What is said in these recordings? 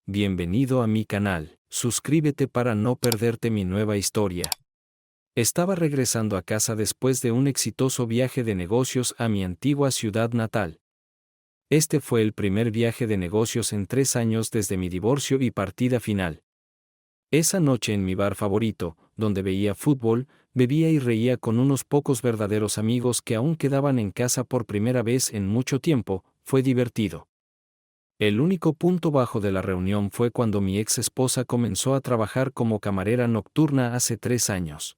Bienvenido a mi canal. Suscríbete para no perderte mi nueva historia. Estaba regresando a casa después de un exitoso viaje de negocios a mi antigua ciudad natal. Este fue el primer viaje de negocios en 3 años desde mi divorcio y partida final. Esa noche en mi bar favorito, donde veía fútbol, bebía y reía con unos pocos verdaderos amigos que aún quedaban en casa por primera vez en mucho tiempo, fue divertido. El único punto bajo de la reunión fue cuando mi ex esposa comenzó a trabajar como camarera nocturna hace 3 años.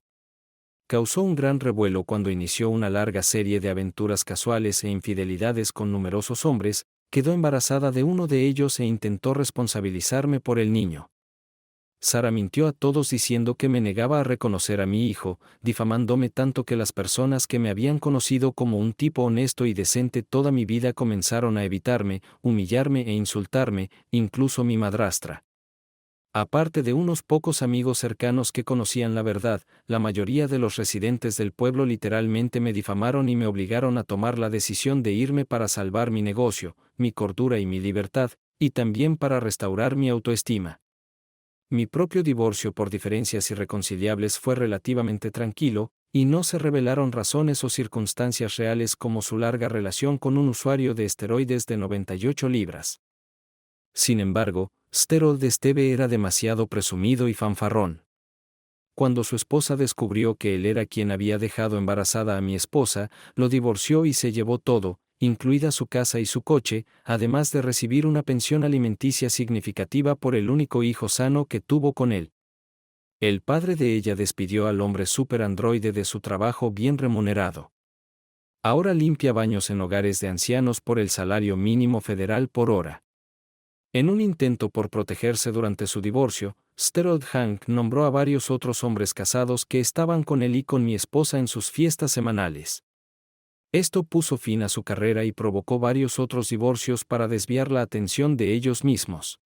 Causó un gran revuelo cuando inició una larga serie de aventuras casuales e infidelidades con numerosos hombres, quedó embarazada de uno de ellos e intentó responsabilizarme por el niño. Sara mintió a todos diciendo que me negaba a reconocer a mi hijo, difamándome tanto que las personas que me habían conocido como un tipo honesto y decente toda mi vida comenzaron a evitarme, humillarme e insultarme, incluso mi madrastra. Aparte de unos pocos amigos cercanos que conocían la verdad, la mayoría de los residentes del pueblo literalmente me difamaron y me obligaron a tomar la decisión de irme para salvar mi negocio, mi cordura y mi libertad, y también para restaurar mi autoestima. Mi propio divorcio por diferencias irreconciliables fue relativamente tranquilo, y no se revelaron razones o circunstancias reales como su larga relación con un usuario de esteroides de 98 libras. Sin embargo, Steroid Steve era demasiado presumido y fanfarrón. Cuando su esposa descubrió que él era quien había dejado embarazada a mi esposa, lo divorció y se llevó todo, incluida su casa y su coche, además de recibir una pensión alimenticia significativa por el único hijo sano que tuvo con él. El padre de ella despidió al hombre superandroide de su trabajo bien remunerado. Ahora limpia baños en hogares de ancianos por el salario mínimo federal por hora. En un intento por protegerse durante su divorcio, Steroid Hank nombró a varios otros hombres casados que estaban con él y con mi esposa en sus fiestas semanales. Esto puso fin a su carrera y provocó varios otros divorcios para desviar la atención de ellos mismos.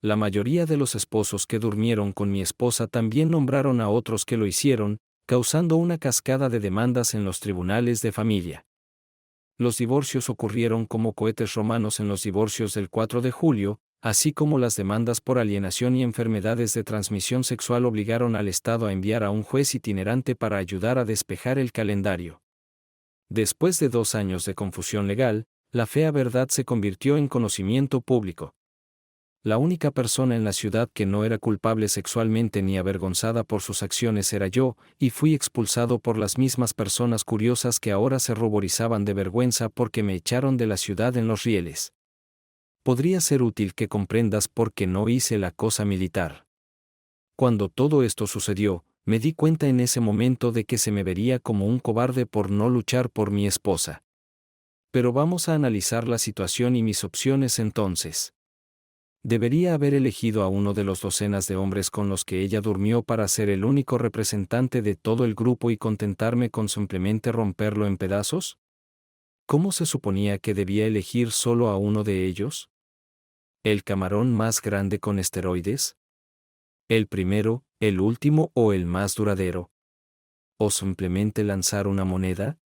La mayoría de los esposos que durmieron con mi esposa también nombraron a otros que lo hicieron, causando una cascada de demandas en los tribunales de familia. Los divorcios ocurrieron como cohetes romanos en los divorcios del 4 de julio, así como las demandas por alienación y enfermedades de transmisión sexual obligaron al Estado a enviar a un juez itinerante para ayudar a despejar el calendario. Después de 2 años de confusión legal, la fea verdad se convirtió en conocimiento público. La única persona en la ciudad que no era culpable sexualmente ni avergonzada por sus acciones era yo, y fui expulsado por las mismas personas curiosas que ahora se ruborizaban de vergüenza porque me echaron de la ciudad en los rieles. Podría ser útil que comprendas por qué no hice la cosa militar. Cuando todo esto sucedió, me di cuenta en ese momento de que se me vería como un cobarde por no luchar por mi esposa. Pero vamos a analizar la situación y mis opciones entonces. Debería haber elegido a uno de los docenas de hombres con los que ella durmió para ser el único representante de todo el grupo y contentarme con simplemente romperlo en pedazos. ¿Cómo se suponía que debía elegir solo a uno de ellos? ¿El camarón más grande con esteroides? ¿El primero, el último o el más duradero? ¿O simplemente lanzar una moneda?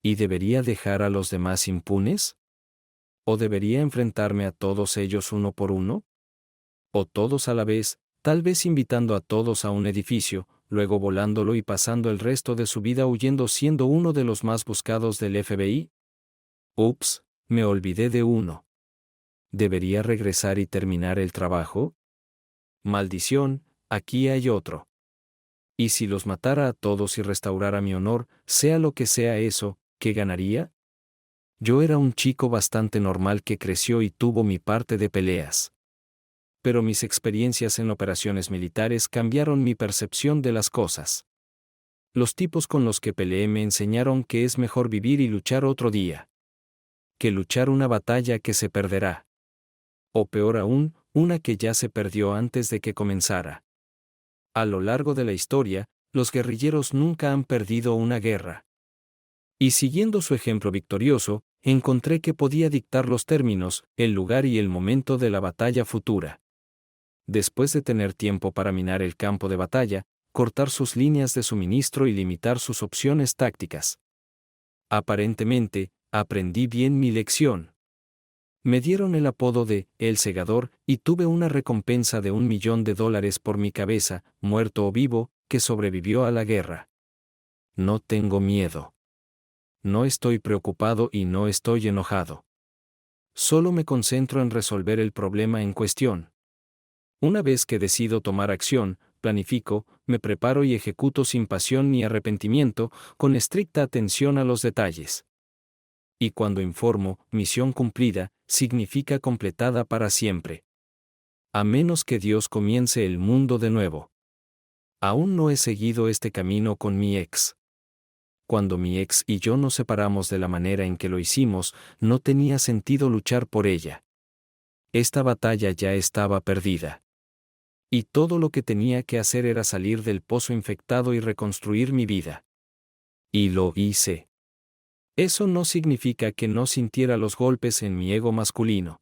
¿Y debería dejar a los demás impunes? ¿O debería enfrentarme a todos ellos uno por uno? ¿O todos a la vez, tal vez invitando a todos a un edificio, luego volándolo y pasando el resto de su vida huyendo siendo uno de los más buscados del FBI? Ups, me olvidé de uno. ¿Debería regresar y terminar el trabajo? Maldición, aquí hay otro. ¿Y si los matara a todos y restaurara mi honor, sea lo que sea eso, qué ganaría? Yo era un chico bastante normal que creció y tuvo mi parte de peleas. Pero mis experiencias en operaciones militares cambiaron mi percepción de las cosas. Los tipos con los que peleé me enseñaron que es mejor vivir y luchar otro día que luchar una batalla que se perderá. O peor aún, una que ya se perdió antes de que comenzara. A lo largo de la historia, los guerrilleros nunca han perdido una guerra. Y siguiendo su ejemplo victorioso, encontré que podía dictar los términos, el lugar y el momento de la batalla futura. Después de tener tiempo para minar el campo de batalla, cortar sus líneas de suministro y limitar sus opciones tácticas. Aparentemente, aprendí bien mi lección. Me dieron el apodo de El Segador y tuve una recompensa de $1.000.000 por mi cabeza, muerto o vivo, que sobrevivió a la guerra. No tengo miedo. No estoy preocupado y no estoy enojado. Solo me concentro en resolver el problema en cuestión. Una vez que decido tomar acción, planifico, me preparo y ejecuto sin pasión ni arrepentimiento, con estricta atención a los detalles. Y cuando informo, misión cumplida, significa completada para siempre. A menos que Dios comience el mundo de nuevo. Aún no he seguido este camino con mi ex. Cuando mi ex y yo nos separamos de la manera en que lo hicimos, no tenía sentido luchar por ella. Esta batalla ya estaba perdida. Y todo lo que tenía que hacer era salir del pozo infectado y reconstruir mi vida. Y lo hice. Eso no significa que no sintiera los golpes en mi ego masculino.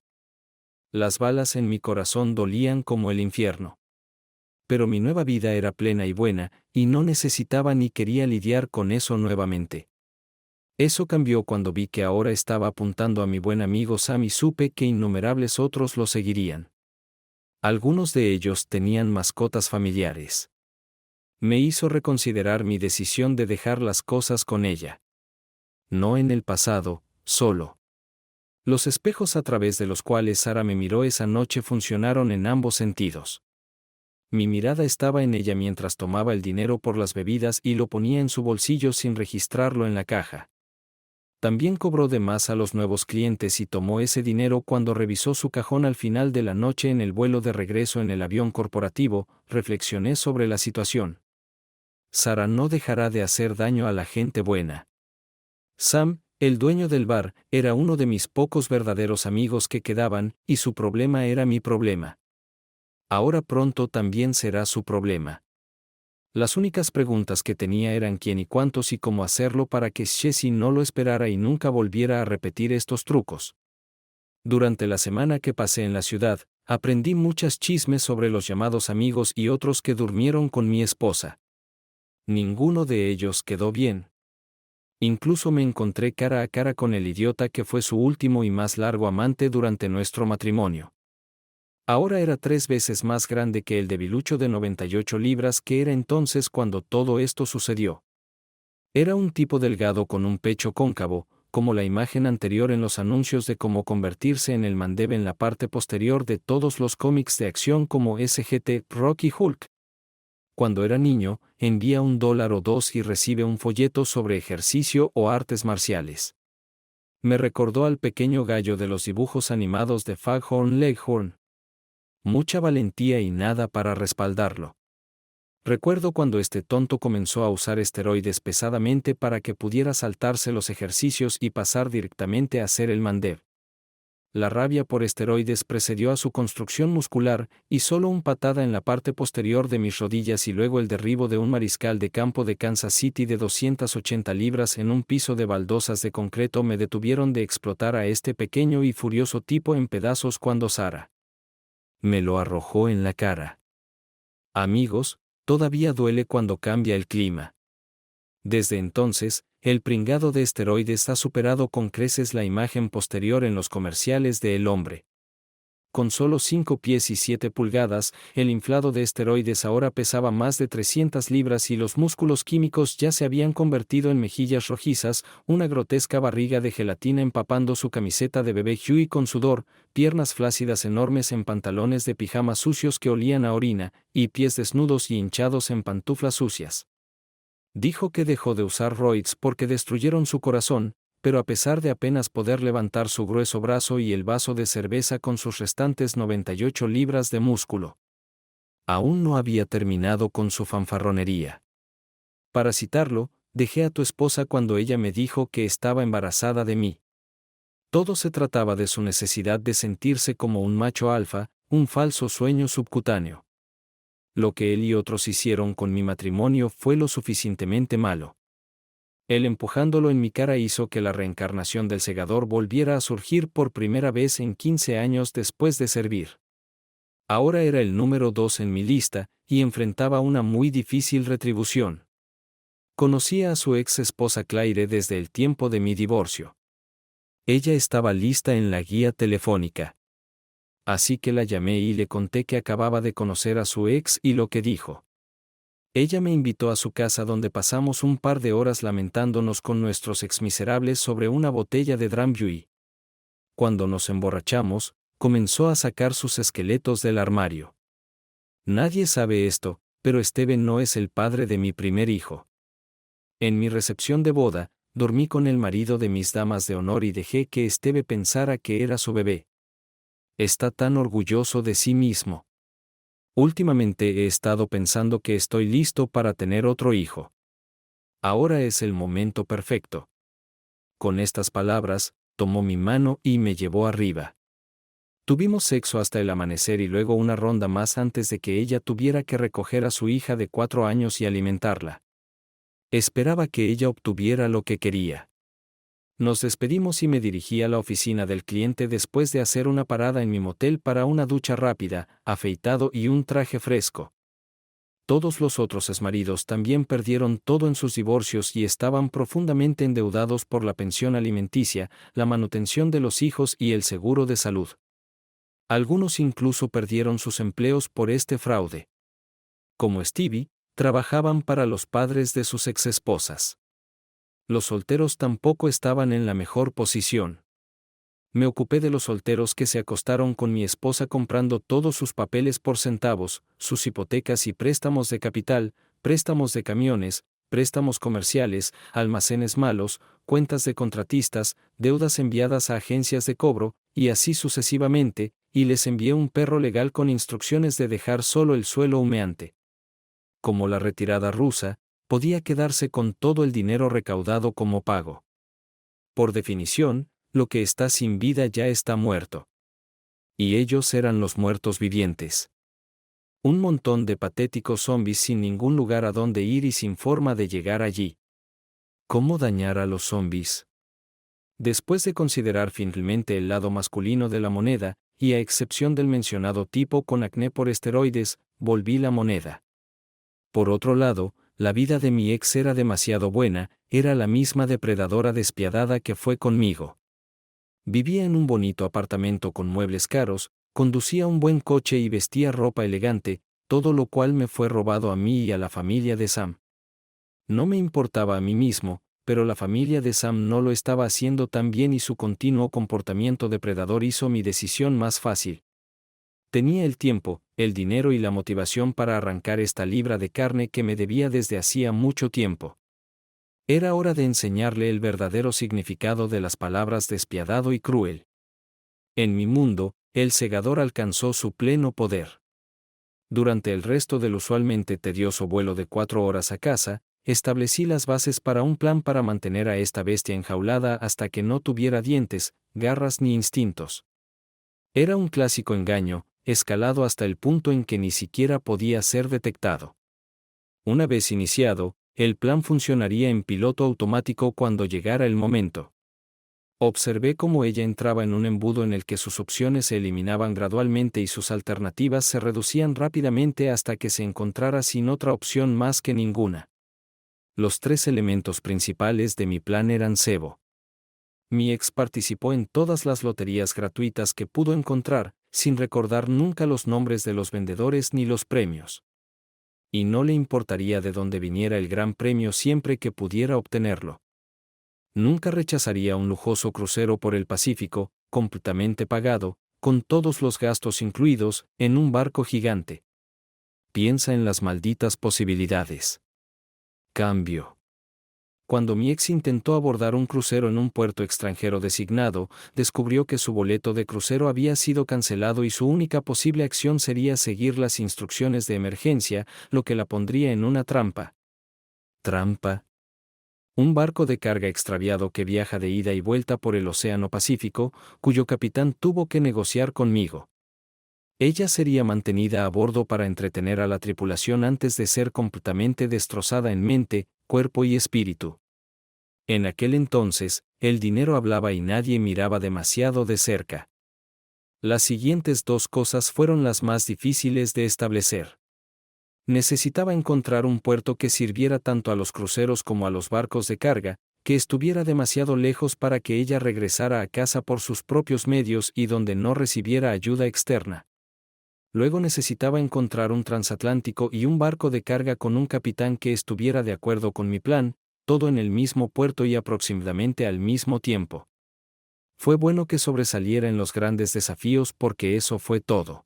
Las balas en mi corazón dolían como el infierno. Pero mi nueva vida era plena y buena, y no necesitaba ni quería lidiar con eso nuevamente. Eso cambió cuando vi que ahora estaba apuntando a mi buen amigo Sam y supe que innumerables otros lo seguirían. Algunos de ellos tenían mascotas familiares. Me hizo reconsiderar mi decisión de dejar las cosas con ella. No en el pasado, solo. Los espejos a través de los cuales Sara me miró esa noche funcionaron en ambos sentidos. Mi mirada estaba en ella mientras tomaba el dinero por las bebidas y lo ponía en su bolsillo sin registrarlo en la caja. También cobró de más a los nuevos clientes y tomó ese dinero cuando revisó su cajón al final de la noche en el vuelo de regreso en el avión corporativo. Reflexioné sobre la situación. Sara no dejará de hacer daño a la gente buena. Sam, el dueño del bar, era uno de mis pocos verdaderos amigos que quedaban, y su problema era mi problema. Ahora pronto también será su problema. Las únicas preguntas que tenía eran quién y cuántos y cómo hacerlo para que Jessie no lo esperara y nunca volviera a repetir estos trucos. Durante la semana que pasé en la ciudad, aprendí muchas chismes sobre los llamados amigos y otros que durmieron con mi esposa. Ninguno de ellos quedó bien. Incluso me encontré cara a cara con el idiota que fue su último y más largo amante durante nuestro matrimonio. Ahora era 3 veces más grande que el debilucho de 98 libras que era entonces cuando todo esto sucedió. Era un tipo delgado con un pecho cóncavo, como la imagen anterior en los anuncios de cómo convertirse en el mandeb en la parte posterior de todos los cómics de acción como SGT, Rocky Hulk. Cuando era niño, envía $1 o $2 y recibe un folleto sobre ejercicio o artes marciales. Me recordó al pequeño gallo de los dibujos animados de Foghorn Leghorn. Mucha valentía y nada para respaldarlo. Recuerdo cuando este tonto comenzó a usar esteroides pesadamente para que pudiera saltarse los ejercicios y pasar directamente a hacer el mandeb. La rabia por esteroides precedió a su construcción muscular, y solo una patada en la parte posterior de mis rodillas y luego el derribo de un mariscal de campo de Kansas City de 280 libras en un piso de baldosas de concreto me detuvieron de explotar a este pequeño y furioso tipo en pedazos cuando Sara me lo arrojó en la cara. Amigos, todavía duele cuando cambia el clima. Desde entonces, el pringado de esteroides ha superado con creces la imagen posterior en los comerciales de El Hombre. Con solo 5 pies y 7 pulgadas, el inflado de esteroides ahora pesaba más de 300 libras y los músculos químicos ya se habían convertido en mejillas rojizas, una grotesca barriga de gelatina empapando su camiseta de bebé Huey con sudor, piernas flácidas enormes en pantalones de pijama sucios que olían a orina, y pies desnudos y hinchados en pantuflas sucias. Dijo que dejó de usar roids porque destruyeron su corazón, pero a pesar de apenas poder levantar su grueso brazo y el vaso de cerveza con sus restantes 98 libras de músculo, aún no había terminado con su fanfarronería. Para citarlo, dejé a tu esposa cuando ella me dijo que estaba embarazada de mí. Todo se trataba de su necesidad de sentirse como un macho alfa, un falso sueño subcutáneo. Lo que él y otros hicieron con mi matrimonio fue lo suficientemente malo. Él empujándolo en mi cara hizo que la reencarnación del segador volviera a surgir por primera vez en 15 años después de servir. Ahora era el número 2 en mi lista, y enfrentaba una muy difícil retribución. Conocía a su ex esposa Claire desde el tiempo de mi divorcio. Ella estaba lista en la guía telefónica. Así que la llamé y le conté que acababa de conocer a su ex y lo que dijo. Ella me invitó a su casa donde pasamos un par de horas lamentándonos con nuestros exmiserables sobre una botella de Drambuie. Cuando nos emborrachamos, comenzó a sacar sus esqueletos del armario. Nadie sabe esto, pero Steven no es el padre de mi primer hijo. En mi recepción de boda, dormí con el marido de mis damas de honor y dejé que Steve pensara que era su bebé. Está tan orgulloso de sí mismo. Últimamente he estado pensando que estoy listo para tener otro hijo. Ahora es el momento perfecto. Con estas palabras, tomó mi mano y me llevó arriba. Tuvimos sexo hasta el amanecer y luego una ronda más antes de que ella tuviera que recoger a su hija de 4 años y alimentarla. Esperaba que ella obtuviera lo que quería. Nos despedimos y me dirigí a la oficina del cliente después de hacer una parada en mi motel para una ducha rápida, afeitado y un traje fresco. Todos los otros exmaridos también perdieron todo en sus divorcios y estaban profundamente endeudados por la pensión alimenticia, la manutención de los hijos y el seguro de salud. Algunos incluso perdieron sus empleos por este fraude. Como Stevie, trabajaban para los padres de sus exesposas. Los solteros tampoco estaban en la mejor posición. Me ocupé de los solteros que se acostaron con mi esposa comprando todos sus papeles por centavos, sus hipotecas y préstamos de capital, préstamos de camiones, préstamos comerciales, almacenes malos, cuentas de contratistas, deudas enviadas a agencias de cobro, y así sucesivamente, y les envié un perro legal con instrucciones de dejar solo el suelo humeante. Como la retirada rusa, podía quedarse con todo el dinero recaudado como pago. Por definición, lo que está sin vida ya está muerto. Y ellos eran los muertos vivientes. Un montón de patéticos zombies sin ningún lugar a donde ir y sin forma de llegar allí. ¿Cómo dañar a los zombies? Después de considerar finalmente el lado masculino de la moneda, y a excepción del mencionado tipo con acné por esteroides, volví la moneda. Por otro lado, la vida de mi ex era demasiado buena, era la misma depredadora despiadada que fue conmigo. Vivía en un bonito apartamento con muebles caros, conducía un buen coche y vestía ropa elegante, todo lo cual me fue robado a mí y a la familia de Sam. No me importaba a mí mismo, pero la familia de Sam no lo estaba haciendo tan bien y su continuo comportamiento depredador hizo mi decisión más fácil. Tenía el tiempo, el dinero y la motivación para arrancar esta libra de carne que me debía desde hacía mucho tiempo. Era hora de enseñarle el verdadero significado de las palabras despiadado y cruel. En mi mundo, el segador alcanzó su pleno poder. Durante el resto del usualmente tedioso vuelo de 4 horas a casa, establecí las bases para un plan para mantener a esta bestia enjaulada hasta que no tuviera dientes, garras ni instintos. Era un clásico engaño, escalado hasta el punto en que ni siquiera podía ser detectado. Una vez iniciado, el plan funcionaría en piloto automático cuando llegara el momento. Observé cómo ella entraba en un embudo en el que sus opciones se eliminaban gradualmente y sus alternativas se reducían rápidamente hasta que se encontrara sin otra opción más que ninguna. Los 3 elementos principales de mi plan eran cebo. Mi ex participó en todas las loterías gratuitas que pudo encontrar, sin recordar nunca los nombres de los vendedores ni los premios. Y no le importaría de dónde viniera el gran premio siempre que pudiera obtenerlo. Nunca rechazaría un lujoso crucero por el Pacífico, completamente pagado, con todos los gastos incluidos, en un barco gigante. Piensa en las malditas posibilidades. Cambio. Cuando mi ex intentó abordar un crucero en un puerto extranjero designado, descubrió que su boleto de crucero había sido cancelado y su única posible acción sería seguir las instrucciones de emergencia, lo que la pondría en una trampa. ¿Trampa? Un barco de carga extraviado que viaja de ida y vuelta por el Océano Pacífico, cuyo capitán tuvo que negociar conmigo. Ella sería mantenida a bordo para entretener a la tripulación antes de ser completamente destrozada en mente, cuerpo y espíritu. En aquel entonces, el dinero hablaba y nadie miraba demasiado de cerca. Las siguientes 2 cosas fueron las más difíciles de establecer. Necesitaba encontrar un puerto que sirviera tanto a los cruceros como a los barcos de carga, que estuviera demasiado lejos para que ella regresara a casa por sus propios medios y donde no recibiera ayuda externa. Luego necesitaba encontrar un transatlántico y un barco de carga con un capitán que estuviera de acuerdo con mi plan, todo en el mismo puerto y aproximadamente al mismo tiempo. Fue bueno que sobresaliera en los grandes desafíos porque eso fue todo.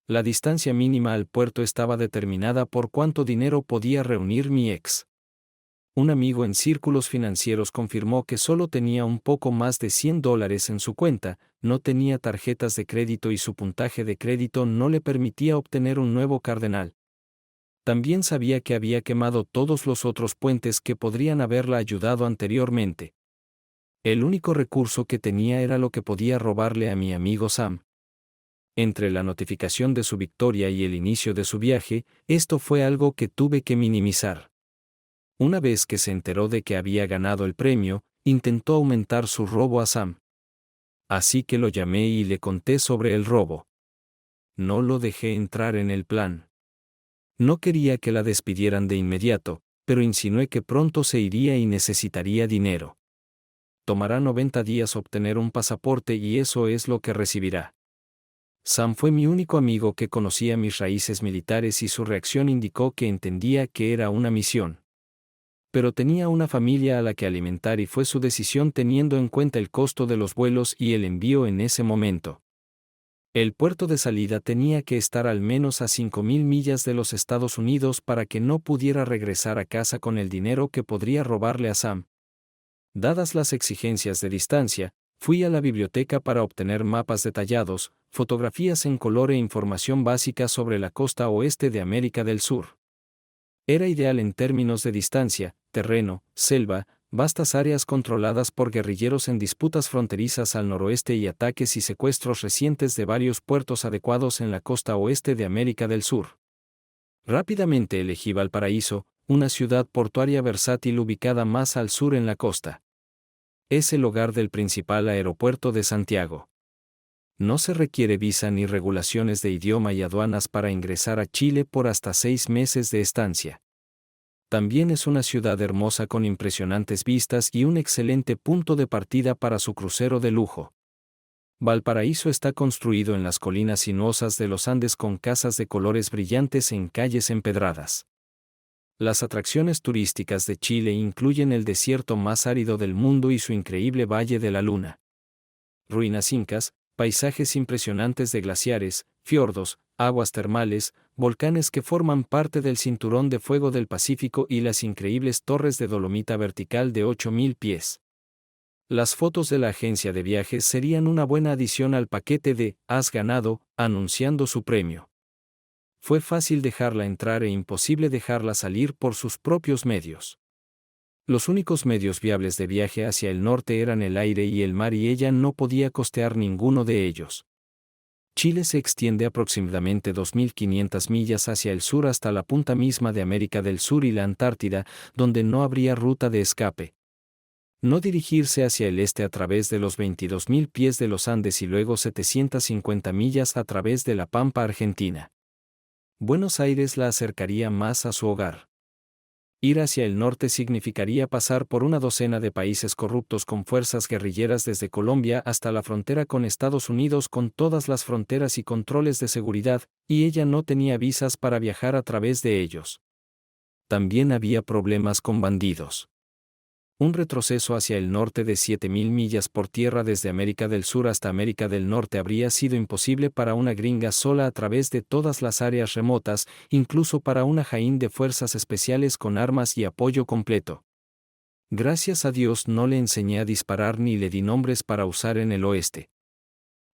La distancia mínima al puerto estaba determinada por cuánto dinero podía reunir mi ex. Un amigo en círculos financieros confirmó que solo tenía un poco más de $100 en su cuenta, no tenía tarjetas de crédito y su puntaje de crédito no le permitía obtener un nuevo cardenal. También sabía que había quemado todos los otros puentes que podrían haberla ayudado anteriormente. El único recurso que tenía era lo que podía robarle a mi amigo Sam. Entre la notificación de su victoria y el inicio de su viaje, esto fue algo que tuve que minimizar. Una vez que se enteró de que había ganado el premio, intentó aumentar su robo a Sam. Así que lo llamé y le conté sobre el robo. No lo dejé entrar en el plan. No quería que la despidieran de inmediato, pero insinué que pronto se iría y necesitaría dinero. Tomará 90 días obtener un pasaporte y eso es lo que recibirá. Sam fue mi único amigo que conocía mis raíces militares y su reacción indicó que entendía que era una misión. Pero tenía una familia a la que alimentar y fue su decisión teniendo en cuenta el costo de los vuelos y el envío en ese momento. El puerto de salida tenía que estar al menos a 5.000 millas de los Estados Unidos para que no pudiera regresar a casa con el dinero que podría robarle a Sam. Dadas las exigencias de distancia, fui a la biblioteca para obtener mapas detallados, fotografías en color e información básica sobre la costa oeste de América del Sur. Era ideal en términos de distancia, terreno, selva, vastas áreas controladas por guerrilleros en disputas fronterizas al noroeste y ataques y secuestros recientes de varios puertos adecuados en la costa oeste de América del Sur. Rápidamente elegí Valparaíso, una ciudad portuaria versátil ubicada más al sur en la costa. Es el hogar del principal aeropuerto de Santiago. No se requiere visa ni regulaciones de idioma y aduanas para ingresar a Chile por hasta 6 meses de estancia. También es una ciudad hermosa con impresionantes vistas y un excelente punto de partida para su crucero de lujo. Valparaíso está construido en las colinas sinuosas de los Andes con casas de colores brillantes en calles empedradas. Las atracciones turísticas de Chile incluyen el desierto más árido del mundo y su increíble Valle de la Luna. Ruinas incas, paisajes impresionantes de glaciares, fiordos, aguas termales, volcanes que forman parte del cinturón de fuego del Pacífico y las increíbles torres de dolomita vertical de 8.000 pies. Las fotos de la agencia de viajes serían una buena adición al paquete de "Has ganado", anunciando su premio. Fue fácil dejarla entrar e imposible dejarla salir por sus propios medios. Los únicos medios viables de viaje hacia el norte eran el aire y el mar y ella no podía costear ninguno de ellos. Chile se extiende aproximadamente 2.500 millas hacia el sur hasta la punta misma de América del Sur y la Antártida, donde no habría ruta de escape. No dirigirse hacia el este a través de los 22.000 pies de los Andes y luego 750 millas a través de la Pampa Argentina. Buenos Aires la acercaría más a su hogar. Ir hacia el norte significaría pasar por una docena de países corruptos con fuerzas guerrilleras desde Colombia hasta la frontera con Estados Unidos con todas las fronteras y controles de seguridad, y ella no tenía visas para viajar a través de ellos. También había problemas con bandidos. Un retroceso hacia el norte de 7.000 millas por tierra desde América del Sur hasta América del Norte habría sido imposible para una gringa sola a través de todas las áreas remotas, incluso para una jaín de fuerzas especiales con armas y apoyo completo. Gracias a Dios no le enseñé a disparar ni le di nombres para usar en el oeste.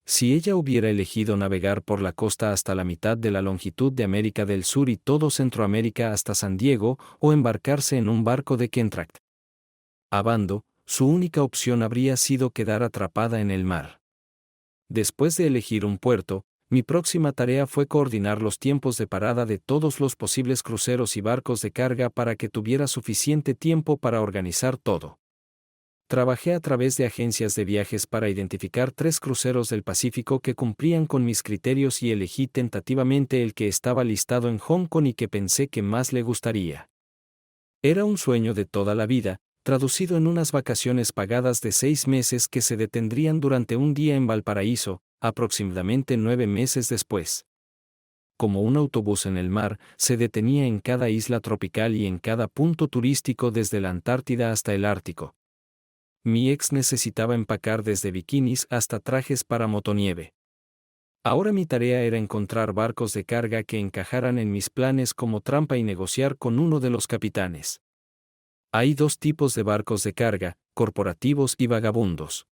Si ella hubiera elegido navegar por la costa hasta la mitad de la longitud de América del Sur y todo Centroamérica hasta San Diego, o embarcarse en un barco de Kentracht a bando, su única opción habría sido quedar atrapada en el mar. Después de elegir un puerto, mi próxima tarea fue coordinar los tiempos de parada de todos los posibles cruceros y barcos de carga para que tuviera suficiente tiempo para organizar todo. Trabajé a través de agencias de viajes para identificar 3 cruceros del Pacífico que cumplían con mis criterios y elegí tentativamente el que estaba listado en Hong Kong y que pensé que más le gustaría. Era un sueño de toda la vida, traducido en unas vacaciones pagadas de 6 meses que se detendrían durante un día en Valparaíso, aproximadamente 9 meses después. Como un autobús en el mar, se detenía en cada isla tropical y en cada punto turístico desde la Antártida hasta el Ártico. Mi ex necesitaba empacar desde bikinis hasta trajes para motonieve. Ahora mi tarea era encontrar barcos de carga que encajaran en mis planes como trampa y negociar con uno de los capitanes. Hay dos tipos de barcos de carga, corporativos y vagabundos.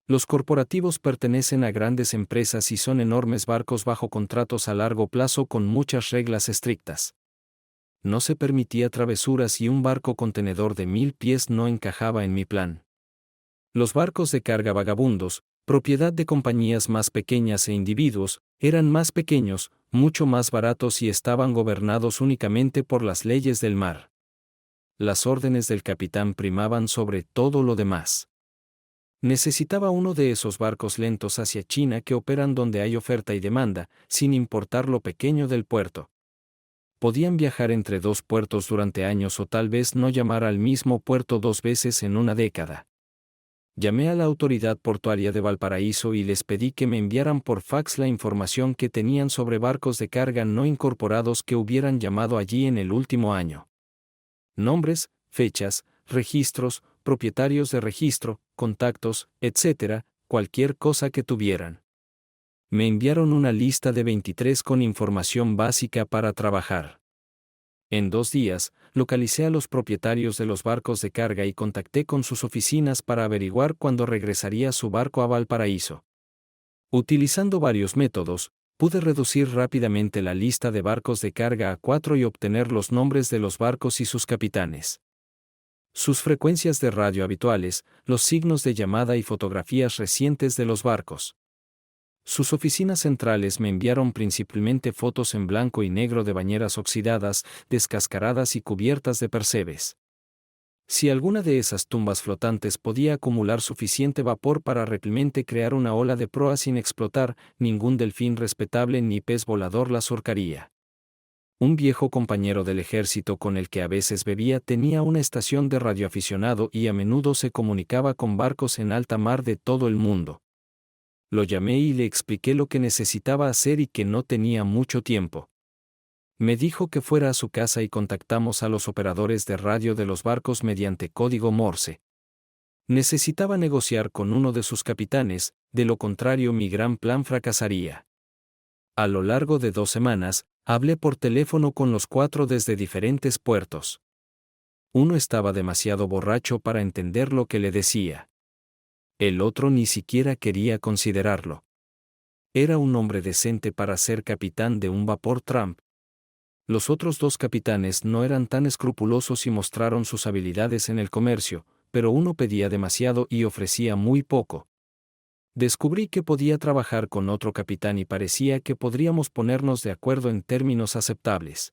Los corporativos pertenecen a grandes empresas y son enormes barcos bajo contratos a largo plazo con muchas reglas estrictas. No se permitía travesuras y un barco contenedor de 1000 pies no encajaba en mi plan. Los barcos de carga vagabundos, propiedad de compañías más pequeñas e individuos, eran más pequeños, mucho más baratos y estaban gobernados únicamente por las leyes del mar. Las órdenes del capitán primaban sobre todo lo demás. Necesitaba uno de esos barcos lentos hacia China que operan donde hay oferta y demanda, sin importar lo pequeño del puerto. Podían viajar entre dos puertos durante años o tal vez no llamar al mismo puerto 2 veces en una década. Llamé a la autoridad portuaria de Valparaíso y les pedí que me enviaran por fax la información que tenían sobre barcos de carga no incorporados que hubieran llamado allí en el último año. Nombres, fechas, registros, propietarios de registro, contactos, etc., cualquier cosa que tuvieran. Me enviaron una lista de 23 con información básica para trabajar. En 2 días, localicé a los propietarios de los barcos de carga y contacté con sus oficinas para averiguar cuándo regresaría su barco a Valparaíso. Utilizando varios métodos, pude reducir rápidamente la lista de barcos de carga a 4 y obtener los nombres de los barcos y sus capitanes. Sus frecuencias de radio habituales, los signos de llamada y fotografías recientes de los barcos. Sus oficinas centrales me enviaron principalmente fotos en blanco y negro de bañeras oxidadas, descascaradas y cubiertas de percebes. Si alguna de esas tumbas flotantes podía acumular suficiente vapor para realmente crear una ola de proa sin explotar, ningún delfín respetable ni pez volador la surcaría. Un viejo compañero del ejército con el que a veces bebía tenía una estación de radioaficionado y a menudo se comunicaba con barcos en alta mar de todo el mundo. Lo llamé y le expliqué lo que necesitaba hacer y que no tenía mucho tiempo. Me dijo que fuera a su casa y contactamos a los operadores de radio de los barcos mediante código Morse. Necesitaba negociar con uno de sus capitanes, de lo contrario mi gran plan fracasaría. A lo largo de 2 semanas, hablé por teléfono con los 4 desde diferentes puertos. Uno estaba demasiado borracho para entender lo que le decía. El otro ni siquiera quería considerarlo. Era un hombre decente para ser capitán de un vapor Trump. Los otros 2 capitanes no eran tan escrupulosos y mostraron sus habilidades en el comercio, pero uno pedía demasiado y ofrecía muy poco. Descubrí que podía trabajar con otro capitán y parecía que podríamos ponernos de acuerdo en términos aceptables.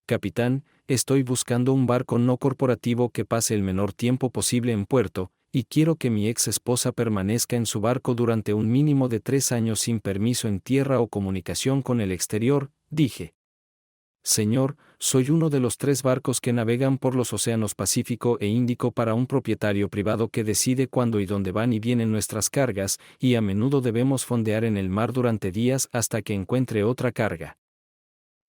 Capitán, estoy buscando un barco no corporativo que pase el menor tiempo posible en puerto, y quiero que mi ex esposa permanezca en su barco durante un mínimo de 3 años sin permiso en tierra o comunicación con el exterior, dije. Señor, soy uno de los 3 barcos que navegan por los océanos Pacífico e Índico para un propietario privado que decide cuándo y dónde van y vienen nuestras cargas, y a menudo debemos fondear en el mar durante días hasta que encuentre otra carga.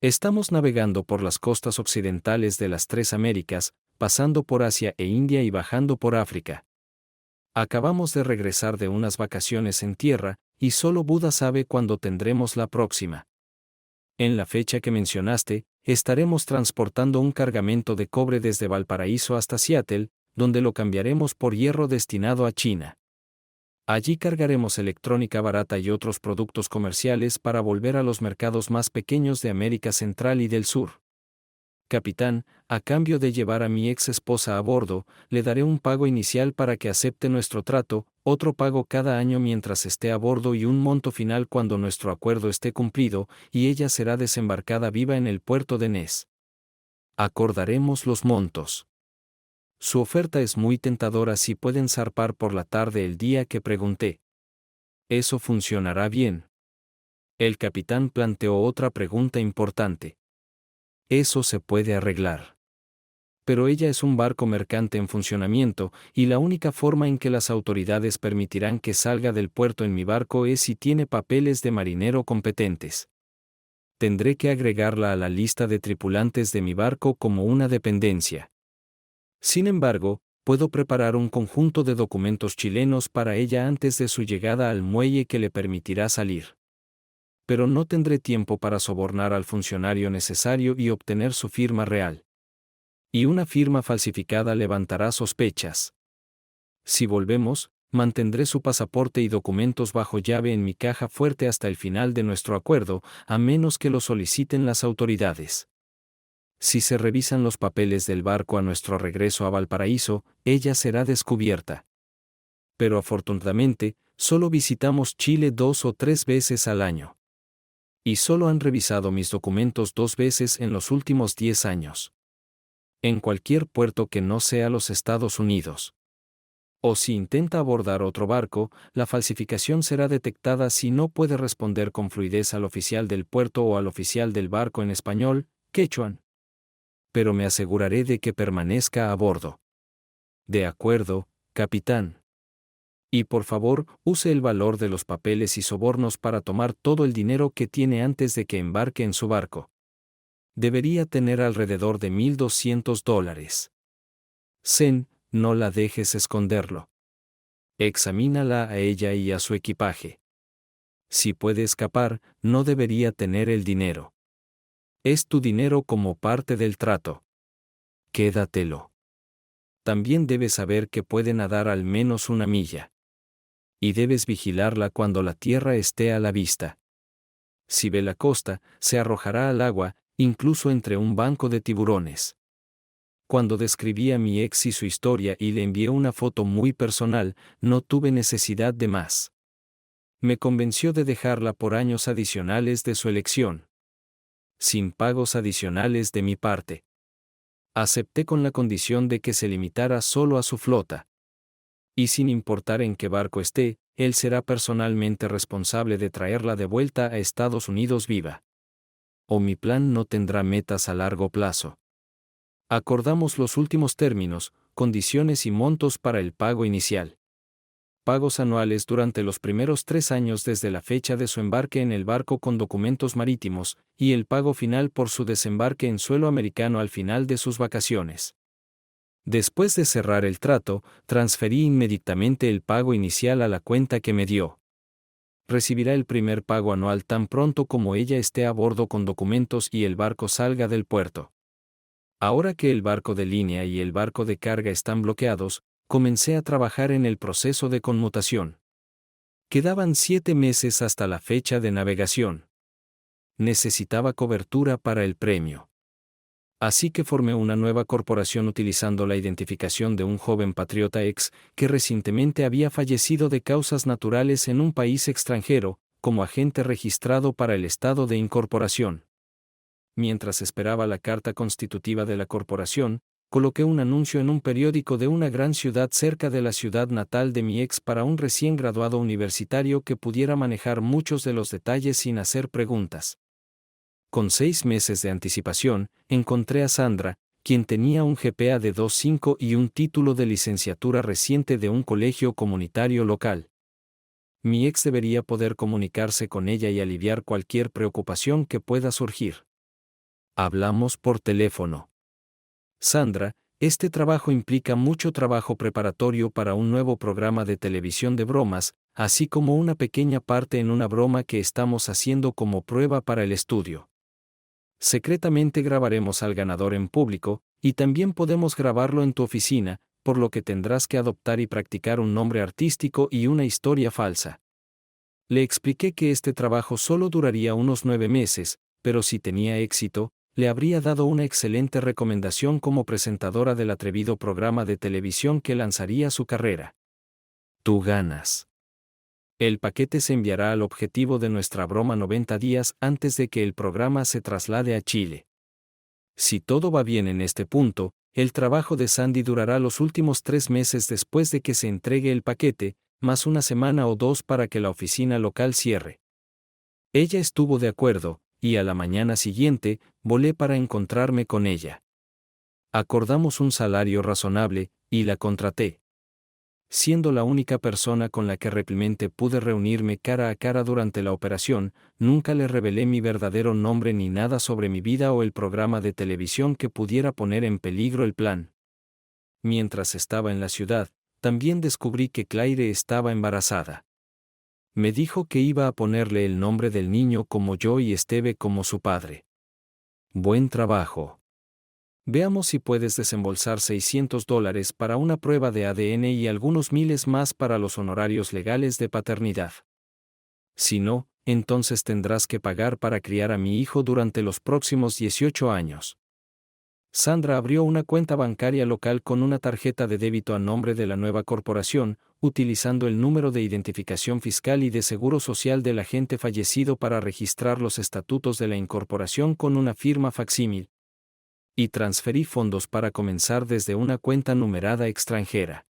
Estamos navegando por las costas occidentales de las 3 Américas, pasando por Asia e India y bajando por África. Acabamos de regresar de unas vacaciones en tierra, y solo Buda sabe cuándo tendremos la próxima. En la fecha que mencionaste, estaremos transportando un cargamento de cobre desde Valparaíso hasta Seattle, donde lo cambiaremos por hierro destinado a China. Allí cargaremos electrónica barata y otros productos comerciales para volver a los mercados más pequeños de América Central y del Sur. Capitán, a cambio de llevar a mi ex esposa a bordo, le daré un pago inicial para que acepte nuestro trato, otro pago cada año mientras esté a bordo y un monto final cuando nuestro acuerdo esté cumplido, y ella será desembarcada viva en el puerto de Ness. Acordaremos los montos. Su oferta es muy tentadora si pueden zarpar por la tarde el día que pregunté. ¿Eso funcionará bien? El capitán planteó otra pregunta importante. Eso se puede arreglar. Pero ella es un barco mercante en funcionamiento, y la única forma en que las autoridades permitirán que salga del puerto en mi barco es si tiene papeles de marinero competentes. Tendré que agregarla a la lista de tripulantes de mi barco como una dependencia. Sin embargo, puedo preparar un conjunto de documentos chilenos para ella antes de su llegada al muelle que le permitirá salir. Pero no tendré tiempo para sobornar al funcionario necesario y obtener su firma real. Y una firma falsificada levantará sospechas. Si volvemos, mantendré su pasaporte y documentos bajo llave en mi caja fuerte hasta el final de nuestro acuerdo, a menos que lo soliciten las autoridades. Si se revisan los papeles del barco a nuestro regreso a Valparaíso, ella será descubierta. Pero afortunadamente, solo visitamos Chile 2 o 3 veces al año. Y solo han revisado mis documentos 2 veces en los últimos 10 años. En cualquier puerto que no sea los Estados Unidos. O si intenta abordar otro barco, la falsificación será detectada si no puede responder con fluidez al oficial del puerto o al oficial del barco en español, quechuan. Pero me aseguraré de que permanezca a bordo. De acuerdo, capitán. Y por favor, use el valor de los papeles y sobornos para tomar todo el dinero que tiene antes de que embarque en su barco. Debería tener alrededor de $1,200. Zen, no la dejes esconderlo. Examínala a ella y a su equipaje. Si puede escapar, no debería tener el dinero. Es tu dinero como parte del trato. Quédatelo. También debes saber que puede nadar al menos 1 milla. Y debes vigilarla cuando la tierra esté a la vista. Si ve la costa, se arrojará al agua, incluso entre un banco de tiburones. Cuando describí a mi ex y su historia y le envié una foto muy personal, no tuve necesidad de más. Me convenció de dejarla por años adicionales de su elección. Sin pagos adicionales de mi parte. Acepté con la condición de que se limitara solo a su flota. Y sin importar en qué barco esté, él será personalmente responsable de traerla de vuelta a Estados Unidos viva. O mi plan no tendrá metas a largo plazo. Acordamos los últimos términos, condiciones y montos para el pago inicial. Pagos anuales durante los primeros 3 años desde la fecha de su embarque en el barco con documentos marítimos, y el pago final por su desembarque en suelo americano al final de sus vacaciones. Después de cerrar el trato, transferí inmediatamente el pago inicial a la cuenta que me dio. Recibirá el primer pago anual tan pronto como ella esté a bordo con documentos y el barco salga del puerto. Ahora que el barco de línea y el barco de carga están bloqueados, comencé a trabajar en el proceso de conmutación. Quedaban 7 meses hasta la fecha de navegación. Necesitaba cobertura para el premio. Así que formé una nueva corporación utilizando la identificación de un joven patriota ex, que recientemente había fallecido de causas naturales en un país extranjero, como agente registrado para el estado de incorporación. Mientras esperaba la carta constitutiva de la corporación, coloqué un anuncio en un periódico de una gran ciudad cerca de la ciudad natal de mi ex para un recién graduado universitario que pudiera manejar muchos de los detalles sin hacer preguntas. Con 6 meses de anticipación, encontré a Sandra, quien tenía un GPA de 2.5 y un título de licenciatura reciente de un colegio comunitario local. Mi ex debería poder comunicarse con ella y aliviar cualquier preocupación que pueda surgir. Hablamos por teléfono. Sandra, este trabajo implica mucho trabajo preparatorio para un nuevo programa de televisión de bromas, así como una pequeña parte en una broma que estamos haciendo como prueba para el estudio. Secretamente grabaremos al ganador en público, y también podemos grabarlo en tu oficina, por lo que tendrás que adoptar y practicar un nombre artístico y una historia falsa. Le expliqué que este trabajo solo duraría unos 9 meses, pero si tenía éxito, le habría dado una excelente recomendación como presentadora del atrevido programa de televisión que lanzaría su carrera. Tú ganas. El paquete se enviará al objetivo de nuestra broma 90 días antes de que el programa se traslade a Chile. Si todo va bien en este punto, el trabajo de Sandy durará los últimos 3 meses después de que se entregue el paquete, más 1 semana o 2 para que la oficina local cierre. Ella estuvo de acuerdo, y a la mañana siguiente, volé para encontrarme con ella. Acordamos un salario razonable, y la contraté. Siendo la única persona con la que realmente pude reunirme cara a cara durante la operación, nunca le revelé mi verdadero nombre ni nada sobre mi vida o el programa de televisión que pudiera poner en peligro el plan. Mientras estaba en la ciudad, también descubrí que Claire estaba embarazada. Me dijo que iba a ponerle el nombre del niño como yo y Esteve como su padre. Buen trabajo. Veamos si puedes desembolsar $600 para una prueba de ADN y algunos miles más para los honorarios legales de paternidad. Si no, entonces tendrás que pagar para criar a mi hijo durante los próximos 18 años. Sandra abrió una cuenta bancaria local con una tarjeta de débito a nombre de la nueva corporación, utilizando el número de identificación fiscal y de seguro social del agente fallecido para registrar los estatutos de la incorporación con una firma facsímil. Y transferí fondos para comenzar desde una cuenta numerada extranjera.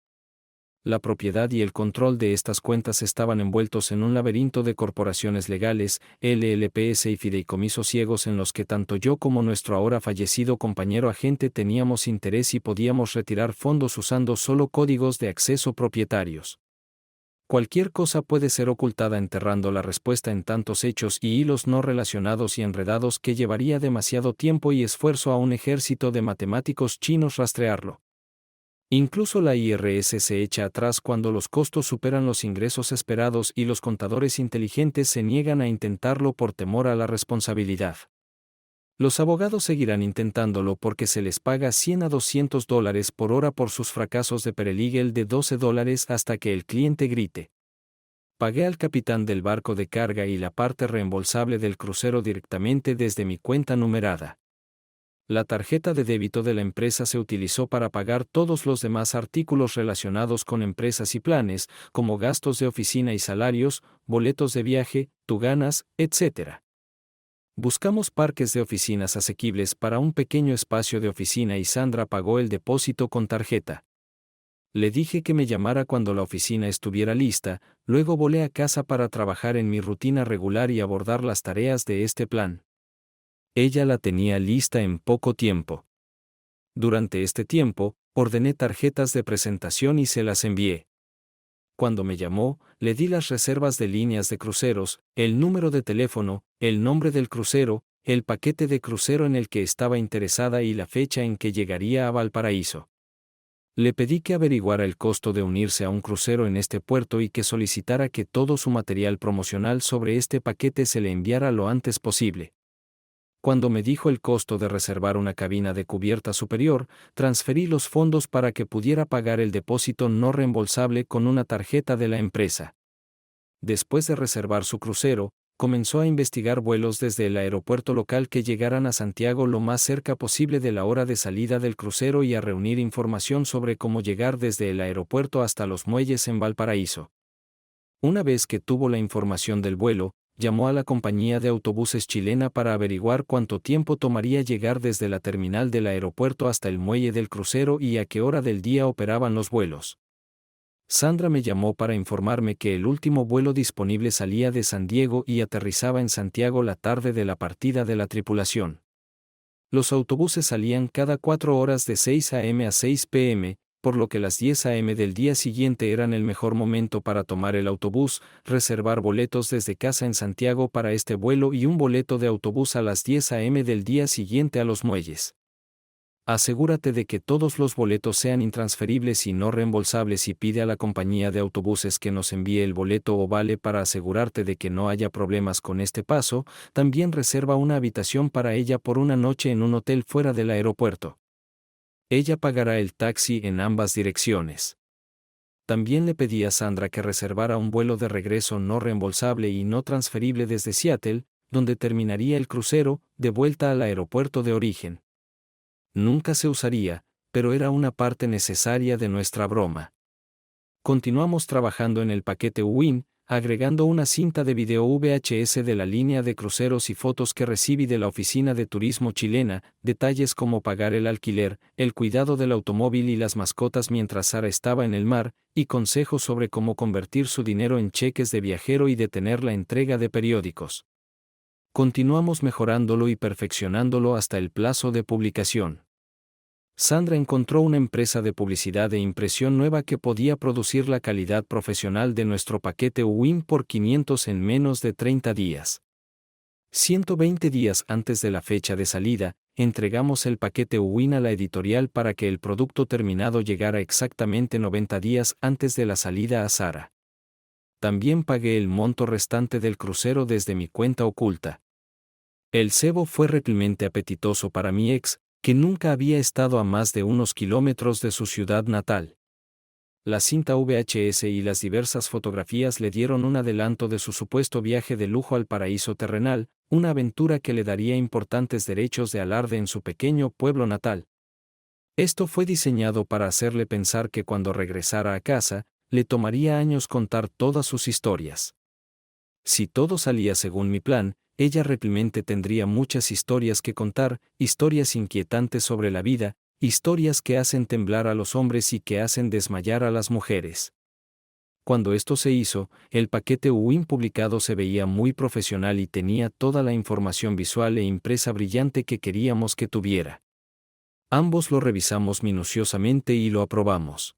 La propiedad y el control de estas cuentas estaban envueltos en un laberinto de corporaciones legales, LLPs y fideicomisos ciegos en los que tanto yo como nuestro ahora fallecido compañero agente teníamos interés y podíamos retirar fondos usando solo códigos de acceso propietarios. Cualquier cosa puede ser ocultada enterrando la respuesta en tantos hechos y hilos no relacionados y enredados que llevaría demasiado tiempo y esfuerzo a un ejército de matemáticos chinos rastrearlo. Incluso la IRS se echa atrás cuando los costos superan los ingresos esperados y los contadores inteligentes se niegan a intentarlo por temor a la responsabilidad. Los abogados seguirán intentándolo porque se les paga $100 a $200 por hora por sus fracasos de paralegal de $12 hasta que el cliente grite. Pagué al capitán del barco de carga y la parte reembolsable del crucero directamente desde mi cuenta numerada. La tarjeta de débito de la empresa se utilizó para pagar todos los demás artículos relacionados con empresas y planes, como gastos de oficina y salarios, boletos de viaje, tuganas, etc. Buscamos parques de oficinas asequibles para un pequeño espacio de oficina y Sandra pagó el depósito con tarjeta. Le dije que me llamara cuando la oficina estuviera lista, luego volé a casa para trabajar en mi rutina regular y abordar las tareas de este plan. Ella la tenía lista en poco tiempo. Durante este tiempo, ordené tarjetas de presentación y se las envié. Cuando me llamó, le di las reservas de líneas de cruceros, el número de teléfono, el nombre del crucero, el paquete de crucero en el que estaba interesada y la fecha en que llegaría a Valparaíso. Le pedí que averiguara el costo de unirse a un crucero en este puerto y que solicitara que todo su material promocional sobre este paquete se le enviara lo antes posible. Cuando me dijo el costo de reservar una cabina de cubierta superior, transferí los fondos para que pudiera pagar el depósito no reembolsable con una tarjeta de la empresa. Después de reservar su crucero, comenzó a investigar vuelos desde el aeropuerto local que llegaran a Santiago lo más cerca posible de la hora de salida del crucero y a reunir información sobre cómo llegar desde el aeropuerto hasta los muelles en Valparaíso. Una vez que tuvo la información del vuelo, llamó a la compañía de autobuses chilena para averiguar cuánto tiempo tomaría llegar desde la terminal del aeropuerto hasta el muelle del crucero y a qué hora del día operaban los vuelos. Sandra me llamó para informarme que el último vuelo disponible salía de San Diego y aterrizaba en Santiago la tarde de la partida de la tripulación. Los autobuses salían cada 4 horas de 6 a.m. a 6 p.m., por lo que las 10 a.m. del día siguiente eran el mejor momento para tomar el autobús, reservar boletos desde casa en Santiago para este vuelo y un boleto de autobús a las 10 a.m. del día siguiente a los muelles. Asegúrate de que todos los boletos sean intransferibles y no reembolsables y pide a la compañía de autobuses que nos envíe el boleto o vale para asegurarte de que no haya problemas con este paso. También reserva una habitación para ella por una noche en un hotel fuera del aeropuerto. Ella pagará el taxi en ambas direcciones. También le pedí a Sandra que reservara un vuelo de regreso no reembolsable y no transferible desde Seattle, donde terminaría el crucero, de vuelta al aeropuerto de origen. Nunca se usaría, pero era una parte necesaria de nuestra broma. Continuamos trabajando en el paquete UWIN, agregando una cinta de video VHS de la línea de cruceros y fotos que recibí de la oficina de turismo chilena, detalles como pagar el alquiler, el cuidado del automóvil y las mascotas mientras Sara estaba en el mar, y consejos sobre cómo convertir su dinero en cheques de viajero y detener la entrega de periódicos. Continuamos mejorándolo y perfeccionándolo hasta el plazo de publicación. Sandra encontró una empresa de publicidad e impresión nueva que podía producir la calidad profesional de nuestro paquete UWIN por 500 en menos de 30 días. 120 días antes de la fecha de salida, entregamos el paquete UWIN a la editorial para que el producto terminado llegara exactamente 90 días antes de la salida a Sara. También pagué el monto restante del crucero desde mi cuenta oculta. El cebo fue realmente apetitoso para mi ex, que nunca había estado a más de unos kilómetros de su ciudad natal. La cinta VHS y las diversas fotografías le dieron un adelanto de su supuesto viaje de lujo al paraíso terrenal, una aventura que le daría importantes derechos de alarde en su pequeño pueblo natal. Esto fue diseñado para hacerle pensar que cuando regresara a casa, le tomaría años contar todas sus historias. Si todo salía según mi plan, ella realmente tendría muchas historias que contar, historias inquietantes sobre la vida, historias que hacen temblar a los hombres y que hacen desmayar a las mujeres. Cuando esto se hizo, el paquete UWIN publicado se veía muy profesional y tenía toda la información visual e impresa brillante que queríamos que tuviera. Ambos lo revisamos minuciosamente y lo aprobamos.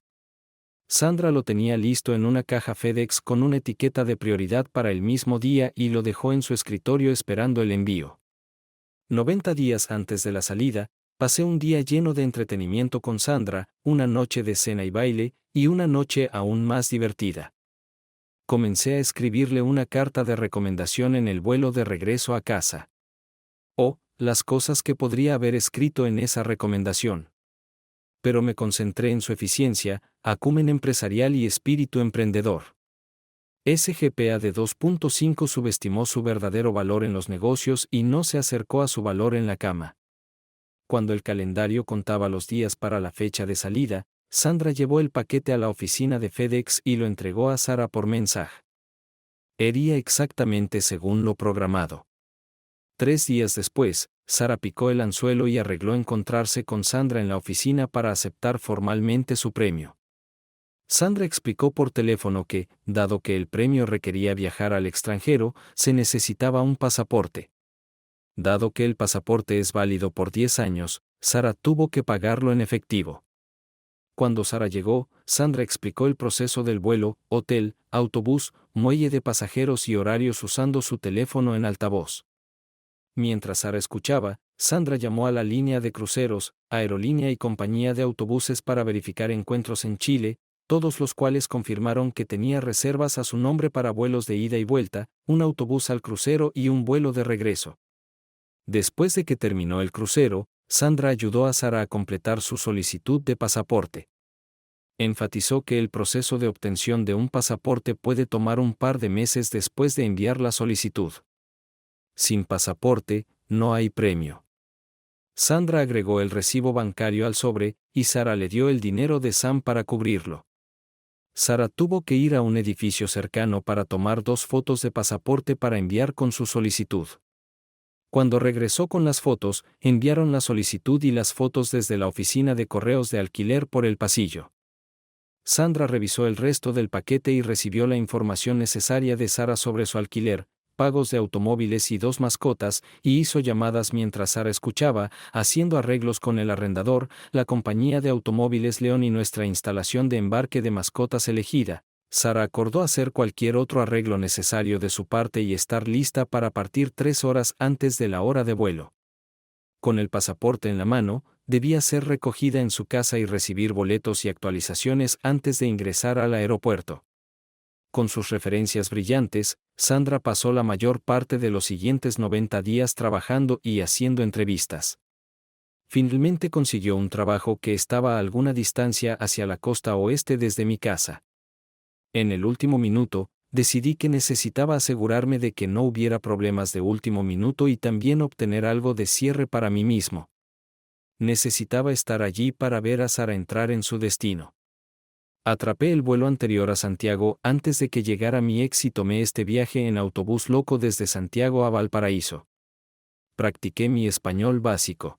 Sandra lo tenía listo en una caja FedEx con una etiqueta de prioridad para el mismo día y lo dejó en su escritorio esperando el envío. 90 días antes de la salida, pasé un día lleno de entretenimiento con Sandra, una noche de cena y baile, y una noche aún más divertida. Comencé a escribirle una carta de recomendación en el vuelo de regreso a casa. Oh, las cosas que podría haber escrito en esa recomendación. Pero me concentré en su eficiencia, acumen empresarial y espíritu emprendedor. SGPA de 2.5 subestimó su verdadero valor en los negocios y no se acercó a su valor en la cama. Cuando el calendario contaba los días para la fecha de salida, Sandra llevó el paquete a la oficina de FedEx y lo entregó a Sara por mensaje. Iría exactamente según lo programado. 3 días después, Sara picó el anzuelo y arregló encontrarse con Sandra en la oficina para aceptar formalmente su premio. Sandra explicó por teléfono que, dado que el premio requería viajar al extranjero, se necesitaba un pasaporte. Dado que el pasaporte es válido por 10 años, Sara tuvo que pagarlo en efectivo. Cuando Sara llegó, Sandra explicó el proceso del vuelo, hotel, autobús, muelle de pasajeros y horarios usando su teléfono en altavoz. Mientras Sara escuchaba, Sandra llamó a la línea de cruceros, aerolínea y compañía de autobuses para verificar encuentros en Chile, todos los cuales confirmaron que tenía reservas a su nombre para vuelos de ida y vuelta, un autobús al crucero y un vuelo de regreso. Después de que terminó el crucero, Sandra ayudó a Sara a completar su solicitud de pasaporte. Enfatizó que el proceso de obtención de un pasaporte puede tomar un par de meses después de enviar la solicitud. Sin pasaporte, no hay premio. Sandra agregó el recibo bancario al sobre, y Sara le dio el dinero de Sam para cubrirlo. Sara tuvo que ir a un edificio cercano para tomar 2 fotos de pasaporte para enviar con su solicitud. Cuando regresó con las fotos, enviaron la solicitud y las fotos desde la oficina de correos de alquiler por el pasillo. Sandra revisó el resto del paquete y recibió la información necesaria de Sara sobre su alquiler, pagos de automóviles y 2 mascotas, y hizo llamadas mientras Sara escuchaba, haciendo arreglos con el arrendador, la compañía de automóviles León y nuestra instalación de embarque de mascotas elegida. Sara acordó hacer cualquier otro arreglo necesario de su parte y estar lista para partir 3 horas antes de la hora de vuelo. Con el pasaporte en la mano, debía ser recogida en su casa y recibir boletos y actualizaciones antes de ingresar al aeropuerto. Con sus referencias brillantes, Sandra pasó la mayor parte de los siguientes 90 días trabajando y haciendo entrevistas. Finalmente consiguió un trabajo que estaba a alguna distancia hacia la costa oeste desde mi casa. En el último minuto, decidí que necesitaba asegurarme de que no hubiera problemas de último minuto y también obtener algo de cierre para mí mismo. Necesitaba estar allí para ver a Sara entrar en su destino. Atrapé el vuelo anterior a Santiago antes de que llegara mi ex y tomé este viaje en autobús loco desde Santiago a Valparaíso. Practiqué mi español básico.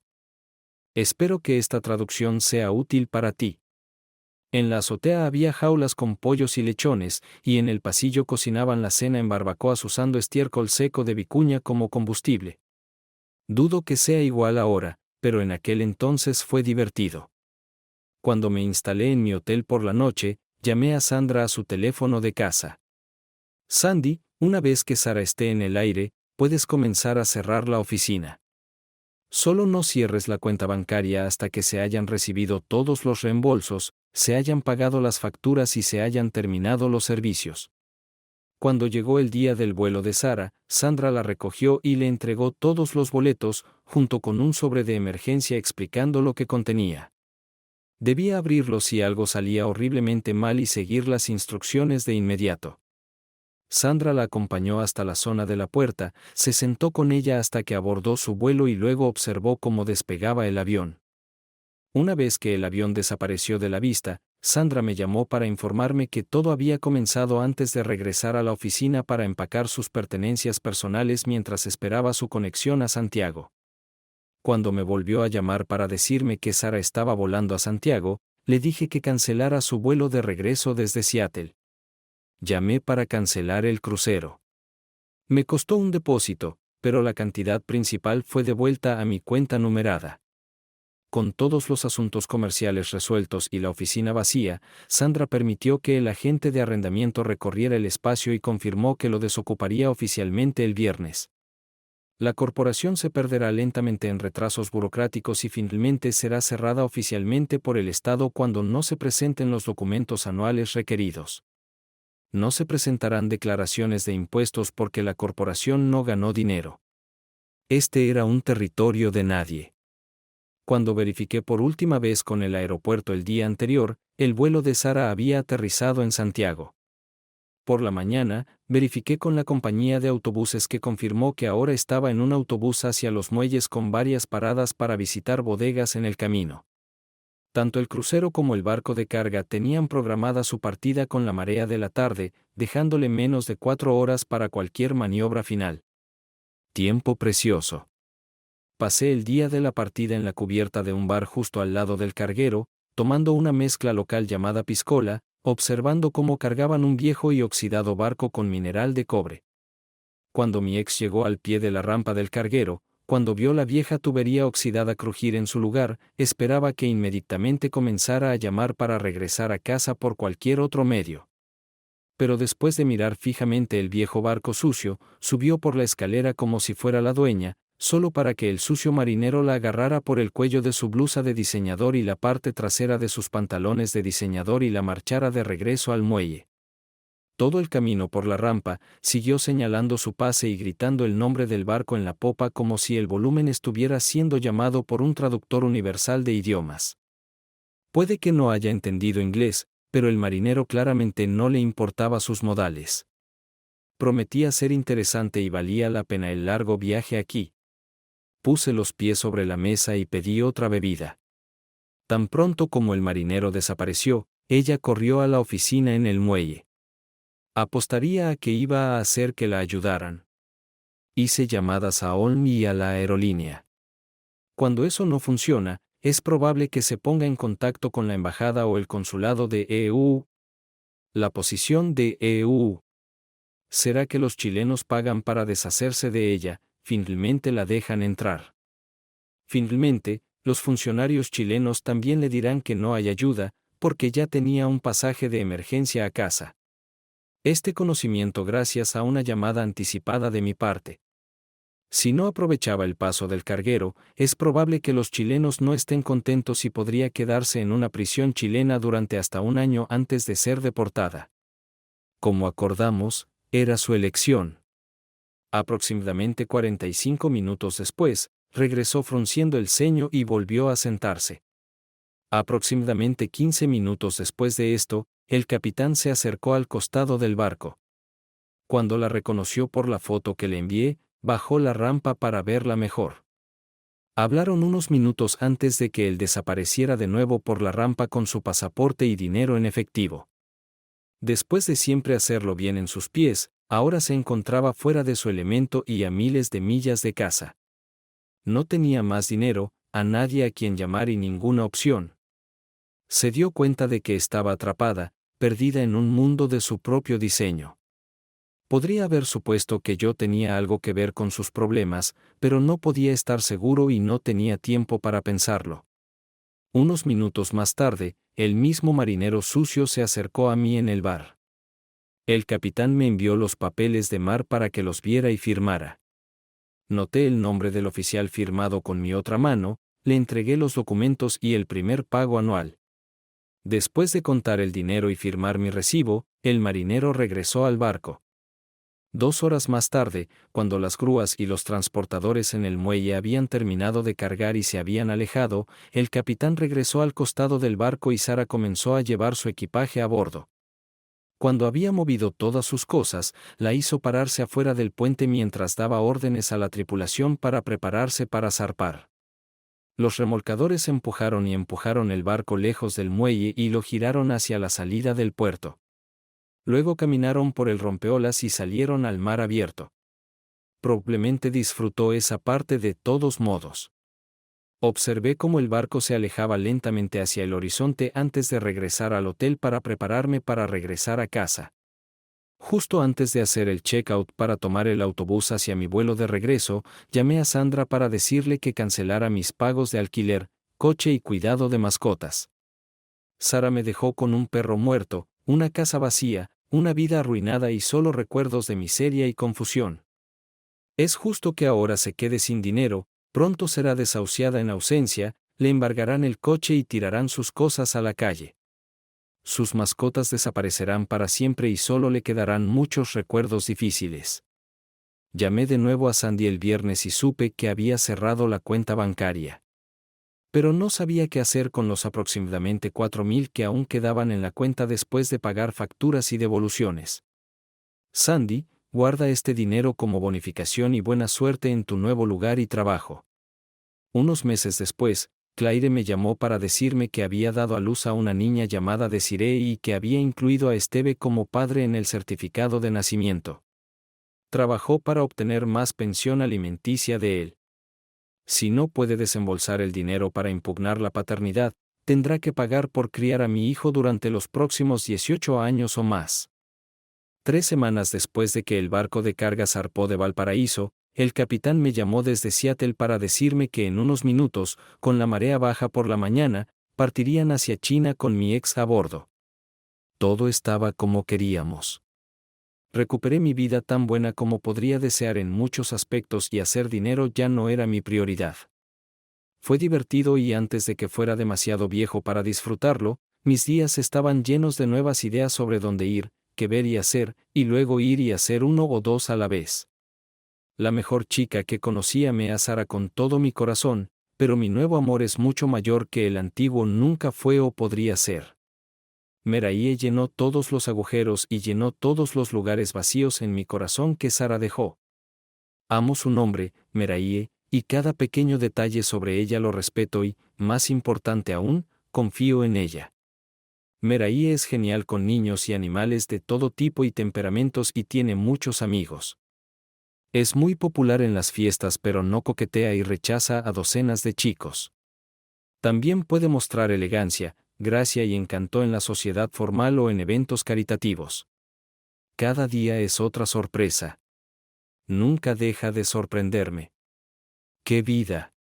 Espero que esta traducción sea útil para ti. En la azotea había jaulas con pollos y lechones, y en el pasillo cocinaban la cena en barbacoas usando estiércol seco de vicuña como combustible. Dudo que sea igual ahora, pero en aquel entonces fue divertido. Cuando me instalé en mi hotel por la noche, llamé a Sandra a su teléfono de casa. Sandy, una vez que Sara esté en el aire, puedes comenzar a cerrar la oficina. Solo no cierres la cuenta bancaria hasta que se hayan recibido todos los reembolsos, se hayan pagado las facturas y se hayan terminado los servicios. Cuando llegó el día del vuelo de Sara, Sandra la recogió y le entregó todos los boletos, junto con un sobre de emergencia explicando lo que contenía. Debía abrirlo si algo salía horriblemente mal y seguir las instrucciones de inmediato. Sandra la acompañó hasta la zona de la puerta, se sentó con ella hasta que abordó su vuelo y luego observó cómo despegaba el avión. Una vez que el avión desapareció de la vista, Sandra me llamó para informarme que todo había comenzado antes de regresar a la oficina para empacar sus pertenencias personales mientras esperaba su conexión a Santiago. Cuando me volvió a llamar para decirme que Sara estaba volando a Santiago, le dije que cancelara su vuelo de regreso desde Seattle. Llamé para cancelar el crucero. Me costó un depósito, pero la cantidad principal fue devuelta a mi cuenta numerada. Con todos los asuntos comerciales resueltos y la oficina vacía, Sandra permitió que el agente de arrendamiento recorriera el espacio y confirmó que lo desocuparía oficialmente el viernes. La corporación se perderá lentamente en retrasos burocráticos y finalmente será cerrada oficialmente por el Estado cuando no se presenten los documentos anuales requeridos. No se presentarán declaraciones de impuestos porque la corporación no ganó dinero. Este era un territorio de nadie. Cuando verifiqué por última vez con el aeropuerto el día anterior, el vuelo de Sara había aterrizado en Santiago. Por la mañana, verifiqué con la compañía de autobuses que confirmó que ahora estaba en un autobús hacia los muelles con varias paradas para visitar bodegas en el camino. Tanto el crucero como el barco de carga tenían programada su partida con la marea de la tarde, dejándole menos de 4 horas para cualquier maniobra final. Tiempo precioso. Pasé el día de la partida en la cubierta de un bar justo al lado del carguero, tomando una mezcla local llamada piscola, observando cómo cargaban un viejo y oxidado barco con mineral de cobre. Cuando mi ex llegó al pie de la rampa del carguero, cuando vio la vieja tubería oxidada crujir en su lugar, esperaba que inmediatamente comenzara a llamar para regresar a casa por cualquier otro medio. Pero después de mirar fijamente el viejo barco sucio, subió por la escalera como si fuera la dueña, solo para que el sucio marinero la agarrara por el cuello de su blusa de diseñador y la parte trasera de sus pantalones de diseñador y la marchara de regreso al muelle. Todo el camino por la rampa, siguió señalando su pase y gritando el nombre del barco en la popa como si el volumen estuviera siendo llamado por un traductor universal de idiomas. Puede que no haya entendido inglés, pero el marinero claramente no le importaba sus modales. Prometía ser interesante y valía la pena el largo viaje aquí. Puse los pies sobre la mesa y pedí otra bebida. Tan pronto como el marinero desapareció, ella corrió a la oficina en el muelle. Apostaría a que iba a hacer que la ayudaran. Hice llamadas a Olm y a la aerolínea. Cuando eso no funciona, es probable que se ponga en contacto con la embajada o el consulado de EU. La posición de EU. ¿Será que los chilenos pagan para deshacerse de ella? Finalmente la dejan entrar. Finalmente, los funcionarios chilenos también le dirán que no hay ayuda, porque ya tenía un pasaje de emergencia a casa. Este conocimiento gracias a una llamada anticipada de mi parte. Si no aprovechaba el paso del carguero, es probable que los chilenos no estén contentos y podría quedarse en una prisión chilena durante hasta 1 año antes de ser deportada. Como acordamos, era su elección. Aproximadamente 45 minutos después, regresó frunciendo el ceño y volvió a sentarse. Aproximadamente 15 minutos después de esto, el capitán se acercó al costado del barco. Cuando la reconoció por la foto que le envié, bajó la rampa para verla mejor. Hablaron unos minutos antes de que él desapareciera de nuevo por la rampa con su pasaporte y dinero en efectivo. Después de siempre hacerlo bien en sus pies, ahora se encontraba fuera de su elemento y a miles de millas de casa. No tenía más dinero, a nadie a quien llamar y ninguna opción. Se dio cuenta de que estaba atrapada, perdida en un mundo de su propio diseño. Podría haber supuesto que yo tenía algo que ver con sus problemas, pero no podía estar seguro y no tenía tiempo para pensarlo. Unos minutos más tarde, el mismo marinero sucio se acercó a mí en el bar. El capitán me envió los papeles de mar para que los viera y firmara. Noté el nombre del oficial firmado con mi otra mano, le entregué los documentos y el primer pago anual. Después de contar el dinero y firmar mi recibo, el marinero regresó al barco. 2 horas más tarde, cuando las grúas y los transportadores en el muelle habían terminado de cargar y se habían alejado, el capitán regresó al costado del barco y Sara comenzó a llevar su equipaje a bordo. Cuando había movido todas sus cosas, la hizo pararse afuera del puente mientras daba órdenes a la tripulación para prepararse para zarpar. Los remolcadores empujaron y empujaron el barco lejos del muelle y lo giraron hacia la salida del puerto. Luego caminaron por el rompeolas y salieron al mar abierto. Probablemente disfrutó esa parte de todos modos. Observé cómo el barco se alejaba lentamente hacia el horizonte antes de regresar al hotel para prepararme para regresar a casa. Justo antes de hacer el check-out para tomar el autobús hacia mi vuelo de regreso, llamé a Sandra para decirle que cancelara mis pagos de alquiler, coche y cuidado de mascotas. Sara me dejó con un perro muerto, una casa vacía, una vida arruinada y solo recuerdos de miseria y confusión. Es justo que ahora se quede sin dinero, pronto será desahuciada en ausencia, le embargarán el coche y tirarán sus cosas a la calle. Sus mascotas desaparecerán para siempre y solo le quedarán muchos recuerdos difíciles. Llamé de nuevo a Sandy el viernes y supe que había cerrado la cuenta bancaria. Pero no sabía qué hacer con los aproximadamente 4,000 que aún quedaban en la cuenta después de pagar facturas y devoluciones. Sandy, guarda este dinero como bonificación y buena suerte en tu nuevo lugar y trabajo. Unos meses después, Claire me llamó para decirme que había dado a luz a una niña llamada Desiree y que había incluido a Esteve como padre en el certificado de nacimiento. Trabajó para obtener más pensión alimenticia de él. Si no puede desembolsar el dinero para impugnar la paternidad, tendrá que pagar por criar a mi hijo durante los próximos 18 años o más. 3 semanas después de que el barco de carga zarpó de Valparaíso, el capitán me llamó desde Seattle para decirme que en unos minutos, con la marea baja por la mañana, partirían hacia China con mi ex a bordo. Todo estaba como queríamos. Recuperé mi vida tan buena como podría desear en muchos aspectos y hacer dinero ya no era mi prioridad. Fue divertido y antes de que fuera demasiado viejo para disfrutarlo, mis días estaban llenos de nuevas ideas sobre dónde ir, qué ver y hacer, y luego ir y hacer uno o dos a la vez. La mejor chica que conocí amé a Sara con todo mi corazón, pero mi nuevo amor es mucho mayor que el antiguo nunca fue o podría ser. Meraye llenó todos los agujeros y llenó todos los lugares vacíos en mi corazón que Sara dejó. Amo su nombre, Meraye, y cada pequeño detalle sobre ella lo respeto y, más importante aún, confío en ella. Meraye es genial con niños y animales de todo tipo y temperamentos y tiene muchos amigos. Es muy popular en las fiestas pero no coquetea y rechaza a docenas de chicos. También puede mostrar elegancia, gracia y encanto en la sociedad formal o en eventos caritativos. Cada día es otra sorpresa. Nunca deja de sorprenderme. ¡Qué vida!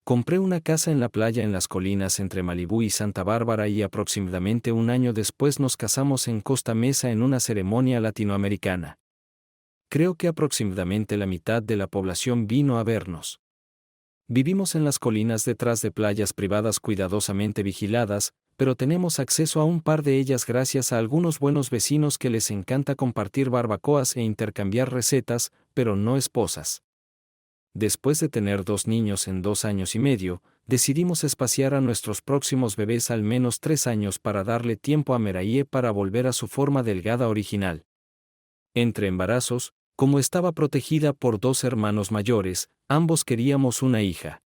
Compré una casa en la playa en las colinas entre Malibú y Santa Bárbara y aproximadamente un año después nos casamos en Costa Mesa en una ceremonia latinoamericana. Creo que aproximadamente la mitad de la población vino a vernos. Vivimos en las colinas detrás de playas privadas cuidadosamente vigiladas, pero tenemos acceso a un par de ellas gracias a algunos buenos vecinos que les encanta compartir barbacoas e intercambiar recetas, pero no esposas. Después de tener 2 niños en 2 años y medio, decidimos espaciar a nuestros próximos bebés al menos 3 años para darle tiempo a Meraye para volver a su forma delgada original. Entre embarazos, como estaba protegida por 2 hermanos mayores, ambos queríamos una hija.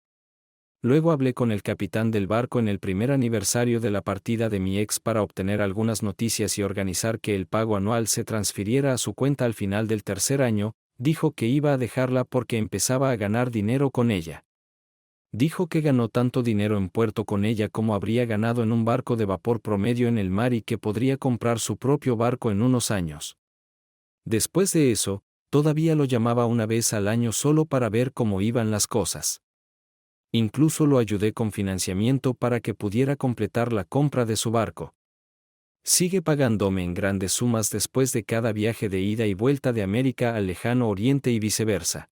Luego hablé con el capitán del barco en el primer aniversario de la partida de mi ex para obtener algunas noticias y organizar que el pago anual se transfiriera a su cuenta al final del 3er año. Dijo que iba a dejarla porque empezaba a ganar dinero con ella. Dijo que ganó tanto dinero en puerto con ella como habría ganado en un barco de vapor promedio en el mar y que podría comprar su propio barco en unos años. Después de eso, todavía lo llamaba una vez al año solo para ver cómo iban las cosas. Incluso lo ayudé con financiamiento para que pudiera completar la compra de su barco. Sigue pagándome en grandes sumas después de cada viaje de ida y vuelta de América al lejano Oriente y viceversa.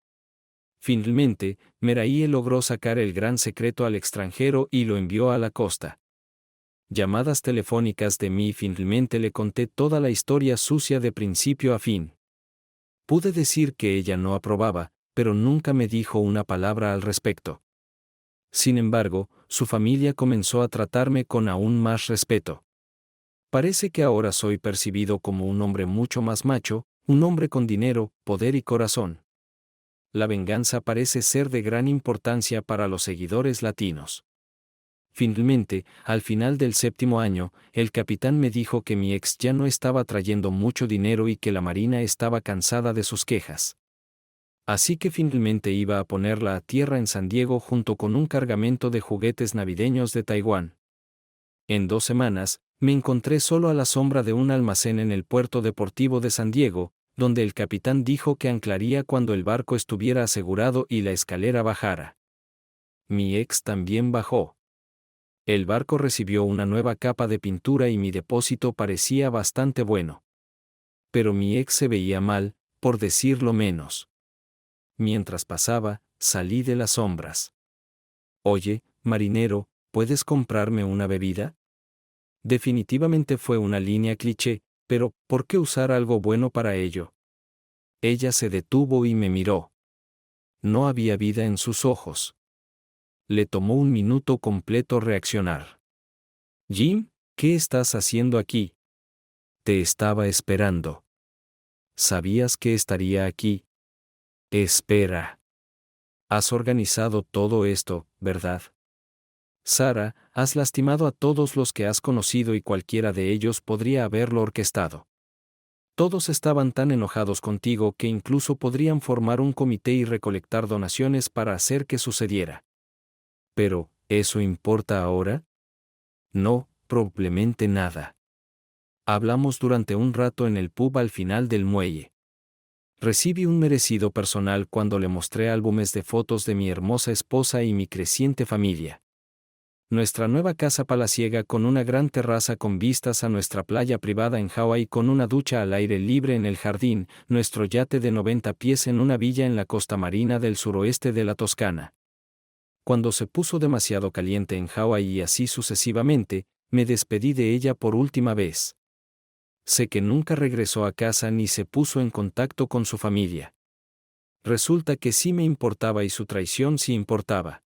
Finalmente, Meraíe logró sacar el gran secreto al extranjero y lo envió a la costa. Llamadas telefónicas de mí y finalmente le conté toda la historia sucia de principio a fin. Pude decir que ella no aprobaba, pero nunca me dijo una palabra al respecto. Sin embargo, su familia comenzó a tratarme con aún más respeto. Parece que ahora soy percibido como un hombre mucho más macho, un hombre con dinero, poder y corazón. La venganza parece ser de gran importancia para los seguidores latinos. Finalmente, al final del 7º año, el capitán me dijo que mi ex ya no estaba trayendo mucho dinero y que la marina estaba cansada de sus quejas. Así que finalmente iba a ponerla a tierra en San Diego junto con un cargamento de juguetes navideños de Taiwán. En 2 semanas, me encontré solo a la sombra de un almacén en el puerto deportivo de San Diego, donde el capitán dijo que anclaría cuando el barco estuviera asegurado y la escalera bajara. Mi ex también bajó. El barco recibió una nueva capa de pintura y mi depósito parecía bastante bueno. Pero mi ex se veía mal, por decirlo menos. Mientras pasaba, salí de las sombras. Oye, marinero, ¿puedes comprarme una bebida? Definitivamente fue una línea cliché, pero ¿por qué usar algo bueno para ello? Ella se detuvo y me miró. No había vida en sus ojos. Le tomó un minuto completo reaccionar. Jim, ¿qué estás haciendo aquí? Te estaba esperando. ¿Sabías que estaría aquí? Espera. Has organizado todo esto, ¿verdad? Sara, has lastimado a todos los que has conocido y cualquiera de ellos podría haberlo orquestado. Todos estaban tan enojados contigo que incluso podrían formar un comité y recolectar donaciones para hacer que sucediera. Pero, ¿eso importa ahora? No, probablemente nada. Hablamos durante un rato en el pub al final del muelle. Recibí un merecido personal cuando le mostré álbumes de fotos de mi hermosa esposa y mi creciente familia. Nuestra nueva casa palaciega con una gran terraza con vistas a nuestra playa privada en Hawái con una ducha al aire libre en el jardín, nuestro yate de 90 pies en una villa en la costa marina del suroeste de la Toscana. Cuando se puso demasiado caliente en Hawái y así sucesivamente, me despedí de ella por última vez. Sé que nunca regresó a casa ni se puso en contacto con su familia. Resulta que sí me importaba y su traición sí importaba.